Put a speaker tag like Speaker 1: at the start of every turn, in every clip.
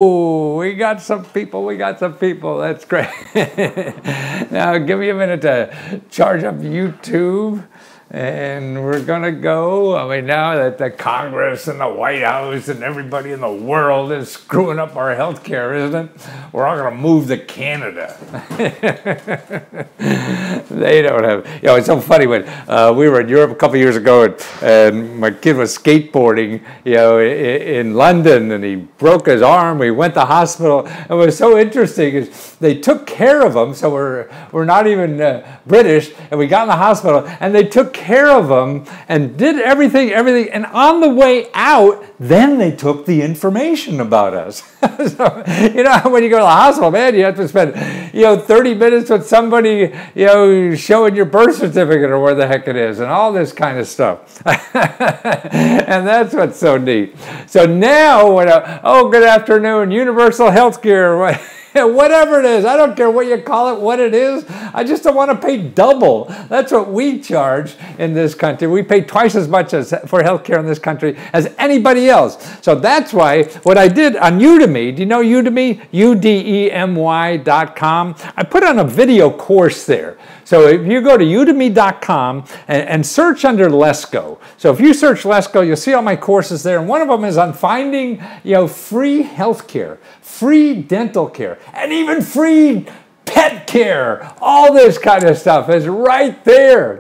Speaker 1: Oh, we got some people. That's great. Now, give me a minute to charge up YouTube. And we're going to go. I mean, now that the Congress and the White House and everybody in the world is screwing up our health care, isn't it? We're all going to move to Canada. They don't have, it's so funny when we were in Europe a couple years ago and my kid was skateboarding, in London, and he broke his arm. We went to the hospital. And what was so interesting is they took care of him. So we're not even British, and we got in the hospital and they took care of him and did everything, and on the way out, then they took the information about us. So, when you go to the hospital, man, you have to spend, 30 minutes with somebody, showing your birth certificate or where the heck it is, and all this kind of stuff. And that's what's so neat. So now, good afternoon, universal health care. Whatever it is, I don't care what you call it, what it is. I just don't want to pay double. That's what we charge in this country. We pay twice as much for healthcare in this country as anybody else. So that's why what I did on Udemy, do you know Udemy? Udemy.com. I put on a video course there. So if you go to udemy.com and search under Let's Go. So if you search Let's Go, you'll see all my courses there. And one of them is on finding, free healthcare, free dental care, and even free pet care. All this kind of stuff is right there.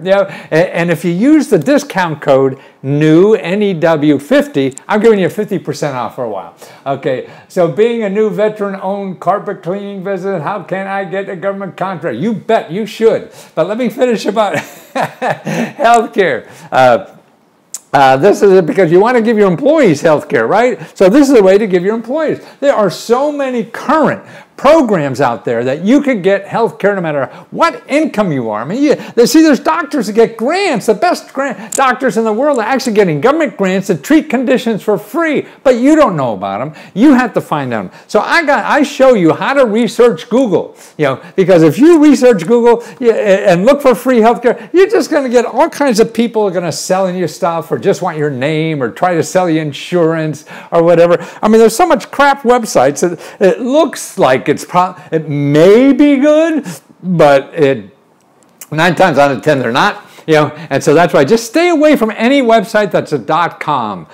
Speaker 1: And if you use the discount code NEW50, I'm giving you 50% off for a while. Okay, so being a new veteran-owned carpet cleaning business, how can I get a government contract? You bet you should. But let me finish about healthcare. This is because you want to give your employees health care, right? So this is the way to give your employees. There are so many current programs out there that you can get health care no matter what income you are. I mean, there's doctors that get grants. The best doctors in the world are actually getting government grants to treat conditions for free, but you don't know about them. You have to find out. So I show you how to research Google, because if you research Google and look for free health care, you're just going to get all kinds of people who are going to sell you stuff or just want your name or try to sell you insurance or whatever. I mean, there's so much crap websites that it looks like it may be good, but 9 times out of 10 they're not. And so that's why just stay away from any website that's a .com.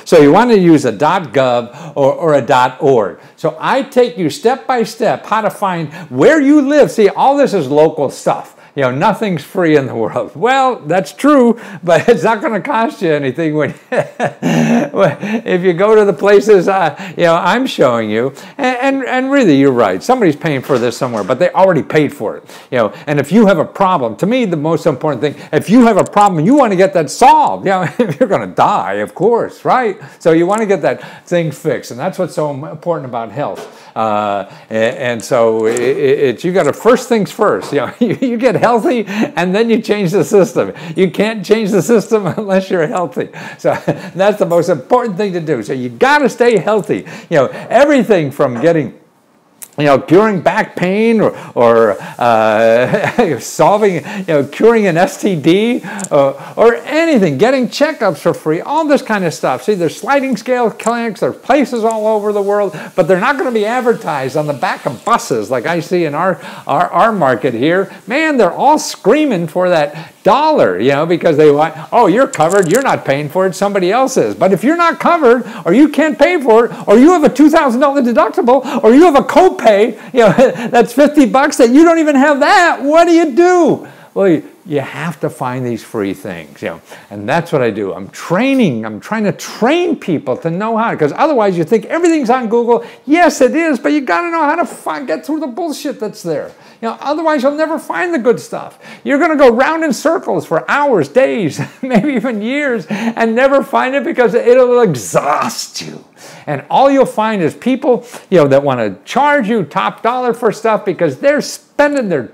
Speaker 1: So you want to use a .gov or a .org. So I take you step by step how to find where you live. See, all this is local stuff. Nothing's free in the world. Well, that's true, but it's not going to cost you anything when if you go to the places I'm showing you. And really, you're right. Somebody's paying for this somewhere, but they already paid for it. And if you have a problem, to me, the most important thing, if you have a problem, you want to get that solved. If you're going to die, of course, right? So you want to get that thing fixed, and that's what's so important about health. And so you got to first things first. You get healthy and then you change the system. You can't change the system unless you're healthy. So that's the most important thing to do. So you got to stay healthy. Everything from getting curing back pain or solving, curing an STD or anything, getting checkups for free, all this kind of stuff. See, there's sliding scale clinics, there's places all over the world, but they're not going to be advertised on the back of buses like I see in our market here. Man, they're all screaming for that dollar, because they want, oh, you're covered, you're not paying for it, somebody else is. But if you're not covered, or you can't pay for it, or you have a $2,000 deductible, or you have a copay, that's $50 that you don't even have that, what do you do? Well, you have to find these free things, and that's what I do. I'm trying to train people to know how, because otherwise you think everything's on Google. Yes, it is, but you got to know how to get through the bullshit that's there. Otherwise you'll never find the good stuff. You're going to go round in circles for hours, days, maybe even years, and never find it because it'll exhaust you. And all you'll find is people, that want to charge you top dollar for stuff because they're spending their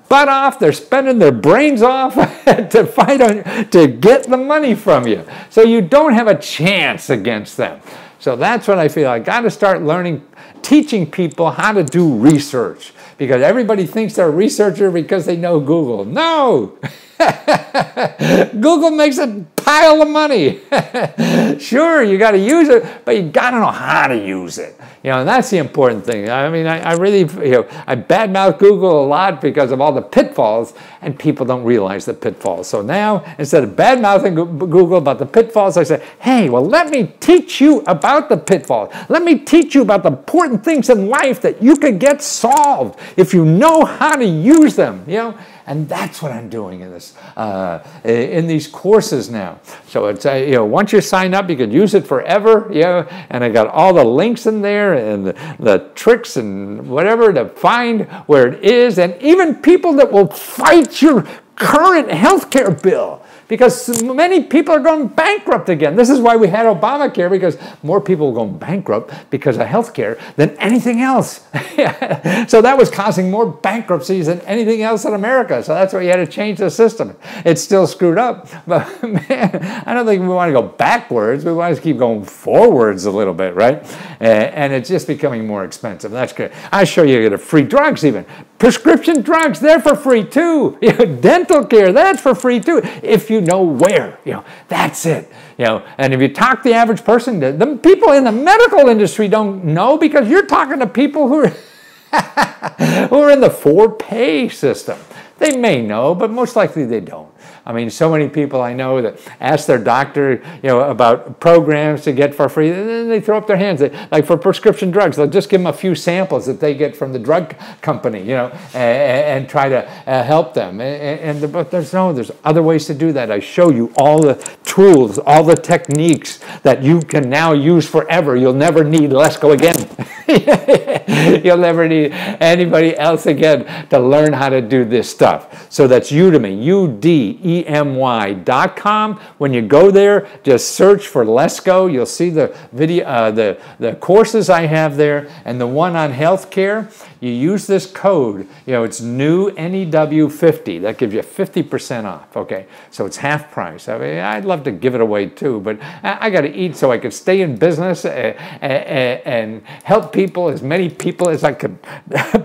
Speaker 1: butt off, they're spending their brains off to get the money from you. So you don't have a chance against them. So that's what I feel. I got to start teaching people how to do research, because everybody thinks they're a researcher because they know Google. No! Google makes it pile of money. Sure, you got to use it, but you got to know how to use it. You know, and that's the important thing. I mean, I really, you know, I badmouth Google a lot because of all the pitfalls, and people don't realize the pitfalls. So now, instead of badmouthing Google about the pitfalls, I say, hey, well, let me teach you about the pitfalls. Let me teach you about the important things in life that you can get solved if you know how to use them, you know. And that's what I'm doing in this, in these courses now. So it's, you know, once you sign up, you can use it forever, you know, and I got all the links in there and the tricks and whatever to find where it is, and even people that will fight your current healthcare bill. Because many people are going bankrupt again. This is why we had Obamacare, because more people were going bankrupt because of health care than anything else. So that was causing more bankruptcies than anything else in America. So that's why you had to change the system. It's still screwed up. But man, I don't think we want to go backwards. We want to keep going forwards a little bit, right? And it's just becoming more expensive. That's good. I show you the free drugs even. Prescription drugs, they're for free too. You know, dental care, that's for free too. If you know where, you know, that's it. You know, and if you talk to the average person, the people in the medical industry don't know, because you're talking to people who are who are in the for-pay system. They may know, but most likely they don't. I mean, so many people I know that ask their doctor, you know, about programs to get for free, and then they throw up their hands. Like for prescription drugs, they'll just give them a few samples that they get from the drug company, you know, and try to help them. But there's other ways to do that. I show you all the tools, all the techniques that you can now use forever. You'll never need Lesko again. You'll never need anybody else again to learn how to do this stuff. So that's Udemy, UDEMY.com. When you go there, just search for Lesko. You'll see the video, the courses I have there, and the one on healthcare. You use this code, you know, it's new NEW50. That gives you 50% off, okay? So it's half price. I mean, I'd love to give it away too, but I got to eat so I could stay in business and help people, as many people as I could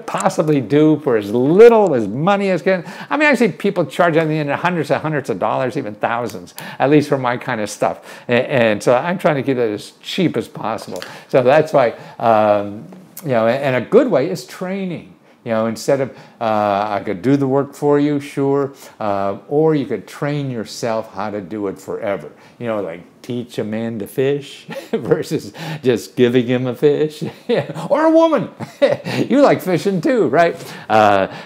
Speaker 1: possibly do for as little as money as can. I mean, I see people charging in the hundreds of dollars, even thousands, at least for my kind of stuff. And so I'm trying to keep it as cheap as possible. So that's why, you know, and a good way is training. You know, instead of, I could do the work for you, sure, or you could train yourself how to do it forever. You know, like teach a man to fish versus just giving him a fish. Or a woman. You like fishing too, right?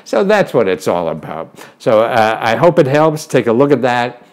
Speaker 1: So that's what it's all about. So I hope it helps. Take a look at that.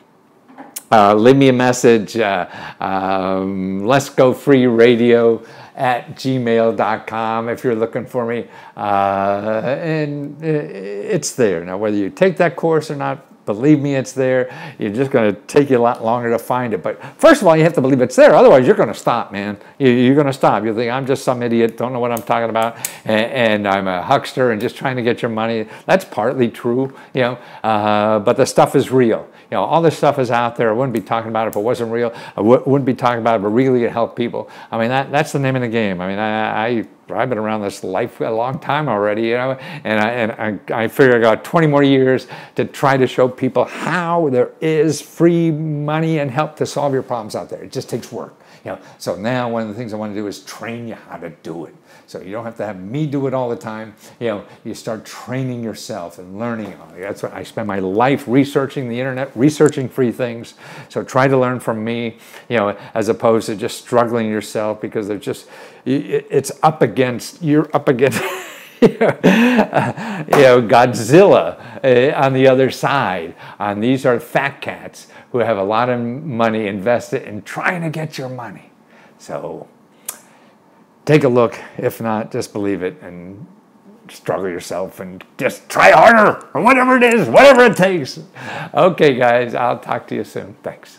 Speaker 1: Leave me a message. Let's Go Free Radio @gmail.com if you're looking for me, and it's there. Now, whether you take that course or not, believe me, it's there. You're just going to take you a lot longer to find it. But first of all, you have to believe it's there. Otherwise, you're going to stop, man. You're going to stop. You think, I'm just some idiot, don't know what I'm talking about, and I'm a huckster and just trying to get your money. That's partly true, you know, but the stuff is real. You know, all this stuff is out there. I wouldn't be talking about it if it wasn't real. I wouldn't be talking about it, but really it helped people. I mean, that's the name of the game. I mean, I've been around this life a long time already, you know, and I figure I got 20 more years to try to show people how there is free money and help to solve your problems out there. It just takes work, you know. So now one of the things I want to do is train you how to do it. So you don't have to have me do it all the time. You know, you start training yourself and learning. That's what I spend my life researching the internet, researching free things. So try to learn from me, you know, as opposed to just struggling yourself, because they're just, it's up against, you're up against, you know, Godzilla on the other side. And these are fat cats who have a lot of money invested in trying to get your money. So take a look. If not, just believe it and struggle yourself and just try harder or whatever it is, whatever it takes. Okay, guys, I'll talk to you soon. Thanks.